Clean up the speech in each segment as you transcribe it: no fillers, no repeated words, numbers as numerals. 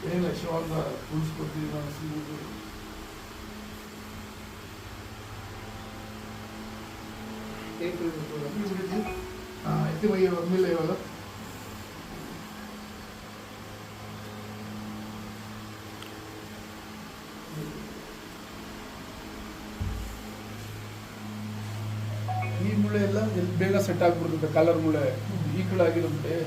ಏನಿಲ್ಲ ಶಿವಾಗ ಉಳಿಸ್ಕೊಡ್ತೀವಿ ನಾವು ಸಿಗುವುದು. ಎತ್ತಿ ಬಗ್ಗೆ ಬಂದಿಲ್ಲ ಇವಾಗ. ಈ ಮುಳೆ ಎಲ್ಲ ಬೇಗ ಸೆಟ್ ಆಗ್ಬಿಡ್ತದೆ, ಕಲರ್ ಮುಳೆ ಈ ಕಡೆ ಆಗಿರೋ ಮುಳೆ.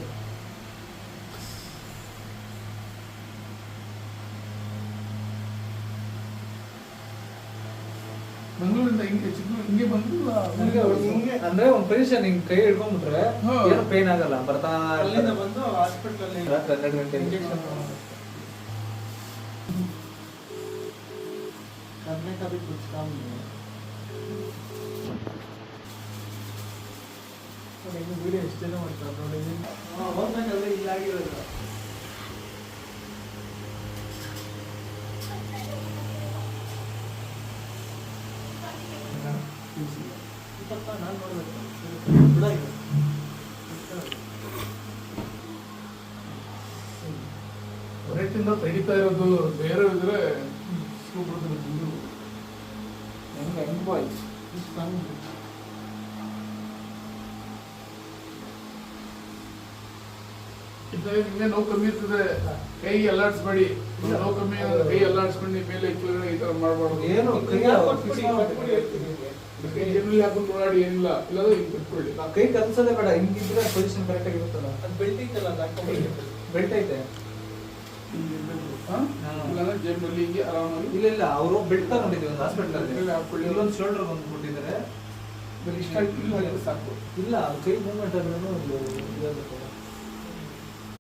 ಮಂಗಳೂರಿಂದ ಹಿಂಗೆ ಬಂದು ಹಿಂಗೆ ಅಂದ್ರೆ ಒಂದು ಪೊಸಿಷನ್ ಹಿಂಗೆ ಕೈ ಹಿಡ್ಕೊಂಡ್ಬಿಟ್ರೆ ಏನು ಪೇನ್ ಆಗಲ್ಲ. ಬರ್ತಾ ಅಲ್ಲಿಂದ ಬಂದು ಹಾಸ್ಪಿಟಲ್ 12 ಗಂಟೆ ಇಂಜೆಕ್ಷನ್ करने का भी कुछ काम नहीं है. तो वीडियो ಎಷ್ಟು ಜನ ಮಾಡ್ತಾರೆ ನೋಡಿ. ಹೋಗ್ಬೇಕಂದ್ರೆ ಇಲ್ಲಾಗಿರೋದು ನಾನು ನೋಡ್ಬೇಕು. ಹೊರಟಿಂದ ತೆಗಿತಾ ಇರೋದು ಬೇರೆ ಇದ್ರೆ ಹೆಂಗ್ ಬಾಯ್ ಹಿಂಗೆ ನೋವು ಕಮ್ಮಿ ಇರ್ತದೆ. ಕೈ ಅಲ್ಲಾಡ್ಸ್ಬೇಡಿ, ನೋವು ಕಮ್ಮಿ ಕೈ ಅಲ್ಲಾಡ್ಸ್ಕೊಂಡು ಮೇಲೆ ಈ ತರ ಮಾಡ್ಬಾರ್ದು. ಏನು ಕೈ ಜಲ್ಲಿ ಹಾಕೊಂಡು ಓಡಾಡಿ ಏನಿಲ್ಲ, ಇಲ್ಲಾಂದ್ರೆ ಹಿಂಗೆ ಬಿಟ್ಕೊಳ್ಳಿ. ಕೈ ಕಲ್ಸೋದೇ ಬೇಡ, ಹಿಂಗಿದ್ರೆ ಪೊಸಿಷನ್ ಕರೆಕ್ಟ್ ಆಗಿರುತ್ತಲ್ಲ. ಅದು ಬೆಲ್ಟ್ ಐತಲ್ಲ, ಬೆಲ್ಟ್ ಐತೆ ಜೇಬ್ನಲ್ಲಿ ಹಿಂಗೆ ಆರಾಮಾಗಿ. ಇಲ್ಲ ಅವರು ಬೆಲ್ಟ್ ತಗೊಂಡಿದ್ದೀವಿ ಒಂದು ಹಾಸ್ಪಿಟಲ್. ಇಲ್ಲೊಂದು ಶೋಲ್ಡರ್ ಒಂದು ಕೊಟ್ಟಿದ್ದಾರೆ, ಸಾಕು. ಇಲ್ಲ ಕೈ ಮೂವ್ಮೆಂಟ್ ಆದ್ರೂ